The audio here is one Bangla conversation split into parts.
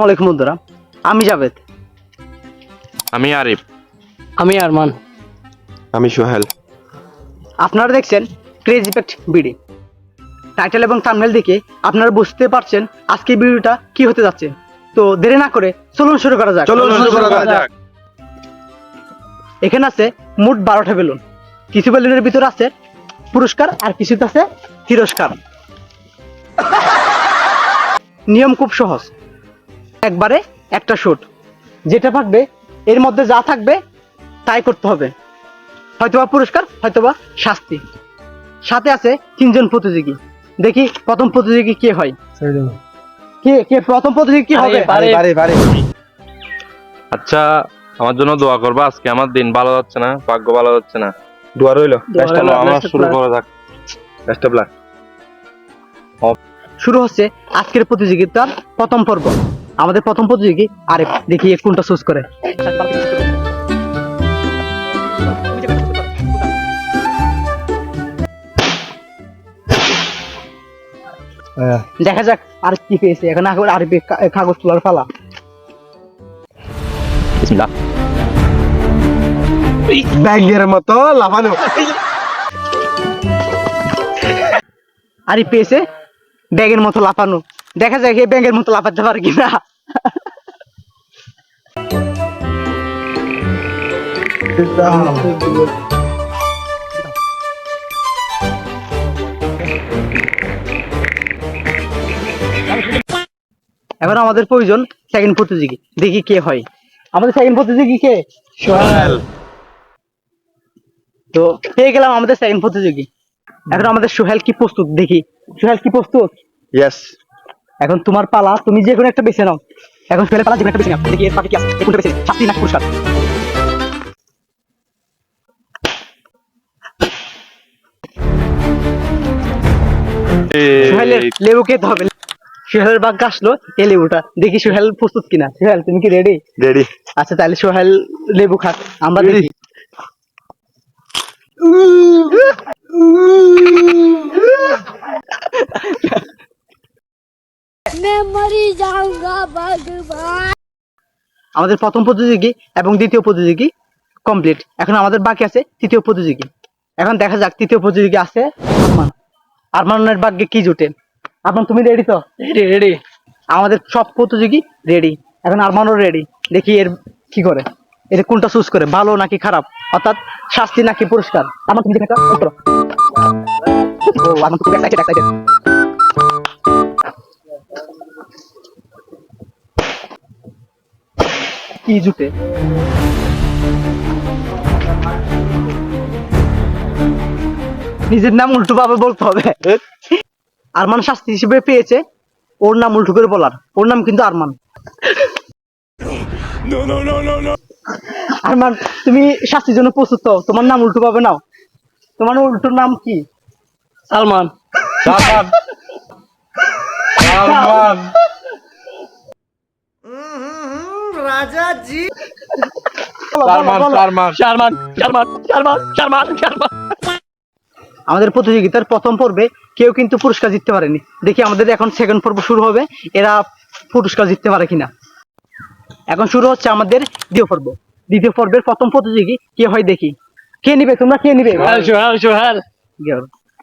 আলাইকুম বন্ধুরা, আমি জাভেদ, আমি আরিফ, আমি আরমান, আমি সোহেল। আপনারা দেখছেন ক্রেজি ফ্যাক্ট বিডি। টাইটেল এবং থাম্বনেল দেখে আপনারা বুঝতে পারছেন আজকে ভিডিওটা কি হতে যাচ্ছে। তো দেরি না করে চলুন শুরু করা যাক। এখানে আছে মোট 12টা বেলুন। কিছু বেলুনের ভিতর আছে পুরস্কার আর কিছুতে আছে তিরস্কার। নিয়ম খুব সহজ, একবারে একটা শুট, যেটা থাকবে এর মধ্যে যা থাকবে তাই করতে হবে, হয়তোবা পুরস্কার হয়তোবা শাস্তি। সাথে আছে 3 জন প্রতিযোগী। দেখি প্রথম প্রতিযোগী কে হয়, কে প্রথম প্রতিযোগী কি হবে। আচ্ছা আমার জন্য দোয়া করবা। আজকে আমার দিন ভালো যাচ্ছে না, ভাগ্য ভালো যাচ্ছে না। দোয়া রইলো। চলো আমরা শুরু করা যাক। Best of luck. শুরু হচ্ছে আজকের প্রতিযোগিতার প্রথম পর্ব। আমাদের প্রথম প্রতিযোগী আরিফ, দেখি কোনটা চুজ করে। দেখা যাক আরিফ কি পেয়েছে। এখন আরিফ কাগজ তোলার পালা। বিসমিল্লাহ। ব্যাগের মতো লাফানো। আরিফ পেয়েছে ব্যাগের মতো লাফানো। দেখা যাক এই ব্যাগের মতো লাফাতে পারে কিনা। এখন আমাদের প্রয়োজন সেকেন্ড প্রতিযোগী। দেখি কে হয়। আমাদের সেকেন্ড প্রতিযোগী কে? সোহেল। তো পেয়ে গেলাম আমাদের সেকেন্ড প্রতিযোগী। এখন আমাদের সোহেল কি প্রস্তুত? দেখি সোহেল কি প্রস্তুত? ইয়েস। এখন তোমার পালা, তুমি যে কোনো একটা বেছে নাও। এখন সোহেলের পালা, যে কোনো একটা বেছে নাও। দেখি এর পাশে কি আছে, কোনটা বেছে, শাস্তি নাকি পুরস্কার। সোহেলের লেবু খেতে হবে। সোহেলের ভাগ্য আসলো এই লেবুটা। দেখি সোহেল প্রস্তুত কিনা। সোহেল তুমি কি রেডি? রেডি। আচ্ছা তাহলে সোহেল লেবু খাক, আমরা দেখি। मैं मरी जाऊंगा भगवान। আমাদের প্রথম প্রতিযোগী এবং দ্বিতীয় প্রতিযোগী কমপ্লিট। এখন আমাদের বাকি আছে তৃতীয় প্রতিযোগী। এখন দেখা যাক তৃতীয় প্রতিযোগী আছে আরমান। আরমানের ভাগ্যে কি জুটে। আরমান তুমি রেডি তো? রেডি। আমাদের সব প্রতিযোগী রেডি, এখন আরমানও রেডি। দেখি এর কি করে, এর কোনটা চুজ করে, ভালো নাকি খারাপ, অর্থাৎ শাস্তি নাকি পুরস্কার। আরমান তুমি যেটা উত্তর। ও আরমান খুব এক্সাইটেড। কি জুটে? নিজের নাম উল্টো ভাবে বলতে হবে। আরমান শাস্তি হিসেবে পেয়েছে ওর নাম উল্টো করে বলার। ওর নাম কিন্তু আরমান। আরমান তুমি শাস্তির জন্য প্রস্তুত তো? তোমার নাম উল্টো ভাবে নাও। তোমার উল্টোর নাম কি? সালমান। আমাদের প্রতিযোগিতার প্রথম পর্বে কেউ কিন্তু পুরস্কার জিততে পারেনি। দেখি আমাদের এখন সেকেন্ড পর্ব শুরু হবে, এরা পুরস্কার জিততে পারে কিনা। এখন শুরু হচ্ছে আমাদের দ্বিতীয় পর্ব। দ্বিতীয় পর্বের প্রথম প্রতিযোগী কে হয় দেখি। কে নিবে, তোমরা কে নিবে? সোহেল।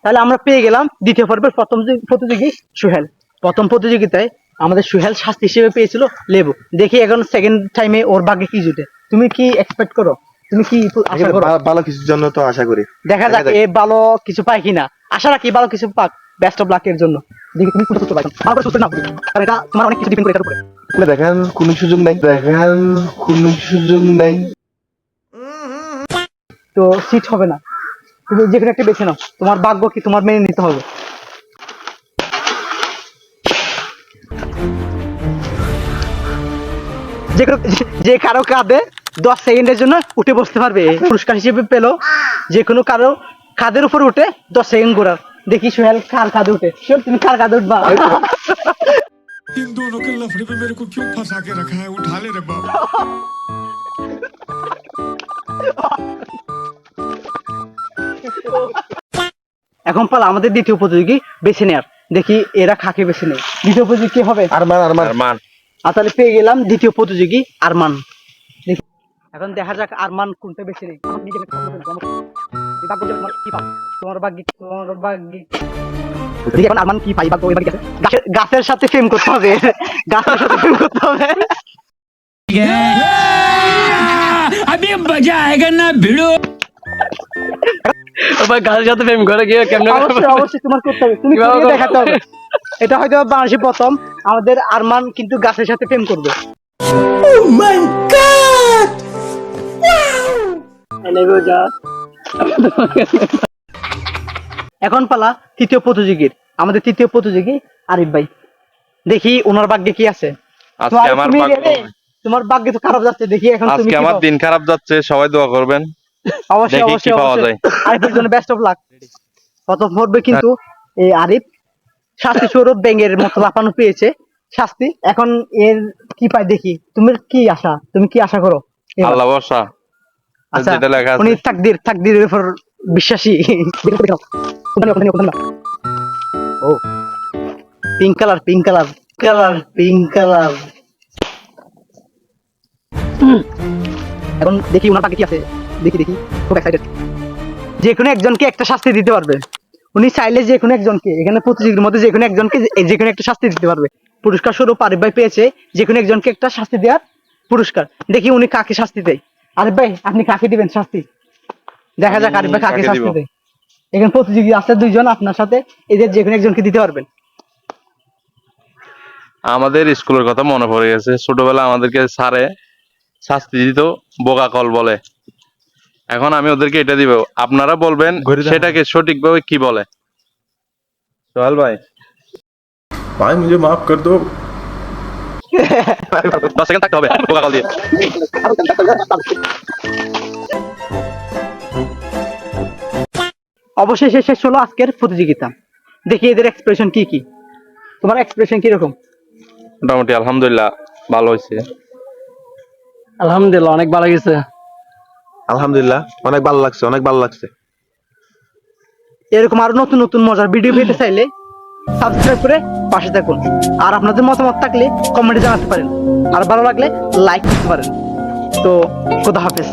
তাহলে আমরা পেয়ে গেলাম দ্বিতীয় পর্বের প্রথম প্রতিযোগী সোহেল। প্রথম প্রতিযোগিতায় আমাদের সোহেল শাস্তি হিসেবে পেয়েছিল লেবু। দেখি এখন সেকেন্ড টাইমে ওর ভাগ্যে কি জুটে। তুমি কি এক্সপেক্ট করো? তুমি কি আশা করো? ভালো কিছুর জন্য তো আশা করি। দেখা যাক এ ভালো কিছু পায় কিনা। আশা রাখি ভালো কিছু পাক। বেস্ট অফ লাক এর জন্য। দেখি তুমি কোনটা করতে পারো। ভালো করে সুস্থ না, কারণ এটা তোমার অনেক কিছু ডিপেন্ড করে এটার উপরে। দেখার কোনো সুযোগ নাই। তো সিট হবে না, তুমি যে কোনো একটা বেছে নাও। তোমার ভাগ্য কি তোমার মেনে নিতে হবে। যে কারো কাঁধে 10 সেকেন্ডের জন্য উঠে বসতে পারবে, পুরস্কার হিসেবে পেলো। যে কোনো কারো কাঁধের উপর উঠে 10 সেকেন্ড ঘোরার। দেখি সোহেল কার কাঁধে উঠে। সোহেল তুমি কার কাঁধে উঠবা? इन दोनों के लफड़े में मेरे को क्यों फंसा के रखा है? उठा ले रे बाप। এখন পালা আমাদের দ্বিতীয় প্রতিযোগী বেছে নেয়ার। দেখি এরা কাকে বেছে নেয়। দ্বিতীয় প্রতিযোগী কি হবে? আরমান। আরমান। তাহলে পেয়ে গেলাম দ্বিতীয় প্রতিযোগী আরমান। দেখি, এখন দেখা যাক আরমান কোনটা বেছে নেই। আমার নিজেকে পছন্দ করে, এই ভাগ্য যে তোমার কি পাও? তোমার ভাগ্যে দেখি এখন আরমান কি পাই। ভাগ্য এবার গেছে গাছের সাথে প্রেম করতে হবে, গাছের সাথে প্রেম করতে হবে। अभी मजा आएगा ना भिड़ो। ভাই গাছের সাথে প্রেম করে গিয়ে কেমনে অবশ্যই অবশ্যই তোমার করতে হবে, তুমি কিভাবে করিয়ে করবো? দেখাতে হবে। এটা হয়তো বাংলাদেশে প্রথম আমাদের আরমান কিন্তু গাছের সাথে প্রেম করবে। নেবে যা। এখন পালা তৃতীয় প্রতিযোগীর, আমাদের তৃতীয় প্রতিযোগী আরিফ ভাই। দেখি ওনার ভাগ্যে কি আছে। তো আজকে আরিফ, আমার তুমি ভাগ্য রে, তোমার ভাগ্য তো খারাপ যাচ্ছে, দেখি এখন তুমি আজকে কি আমার পাও। দিন খারাপ যাচ্ছে, সবাই দোয়া করবেন। অবশ্যই দেখি কি অবশ্যই পাওয়া অবশ্যই যায়। আরিফের জন্য বেস্ট অফ লাক। প্রথম পর্বে কিন্তু এই আরিফ শাস্তি স্বরূপ ব্যাঙের মতো লাফানো পেয়েছে শাস্তি। এখন এর কি পায় দেখি। তুমি কি আশা, তুমি কি আশা করো এবার? আল্লাহ ভরসা, আচ্ছা, যেটা লেখা আছে। উনি তাকদিরের উপর বিশ্বাসী। ও pink colour, pink colour, pink colour. এখন দেখি ওনার পাকে কি আছে। দেখি দেখি, খুব এক্সাইটেড। যে কোনো একজনকে একটা শাস্তি দিতে পারবে উনি চাইলে, যে কোনো একজনকে, এখানে প্রতিযোগীর মধ্যে যে কোনো একজনকে যে কোনো একটা শাস্তি দিতে পারবে। পুরস্কার স্বরূপ আরিফ ভাই পেয়েছে যে কোনো একজনকে একটা শাস্তি দেওয়ার পুরস্কার। দেখি উনি কাকে শাস্তি দেয়। আরিফ ভাই, আপনি কাকে দিবেন শাস্তি? দেখা যাক আরিফ ভাই কাকে কাকে শাস্তি দিব? দেয়। এখানে প্রতিযোগী আছে দুইজন, আপনার সাথে এদের যে কোনো একজনকে দিতে পারবেন। আমাদের স্কুলের কথা মনে পড়ে গেছে। ছোটবেলা আমাদেরকে স্যারে শাস্তি দিত, বোকা কল বলে। এখন আমি ওদেরকে এটা দিব, আপনারা বলবেন সেটাকে সঠিকভাবে কি বলে। সোহেল ভাই, भाई मुझे माफ कर दो। 10 সেকেন্ড থাকতে হবে বোকা কল দিয়ে। অবশেষে শেষ হলো আজকের প্রতিযোগিতা। দেখি এদের এক্সপ্রেশন কি কি। তোমার এক্সপ্রেশন কিরকম? মোটামুটি আলহামদুলিল্লাহ ভালো হয়েছে। আলহামদুলিল্লাহ অনেক ভালো গেছে। আলহামদুলিল্লাহ, অনেক ভালো লাগছে, অনেক ভালো লাগছে। এরকম আরো নতুন নতুন মজার ভিডিও পেতে চাইলে সাবস্ক্রাইব করে পাশে থাকুন। আর আপনাদের মতামত থাকলে কমেন্টে জানাতে পারেন, আর ভালো লাগলে লাইক করতে পারেন। তো খোদা হাফেজ।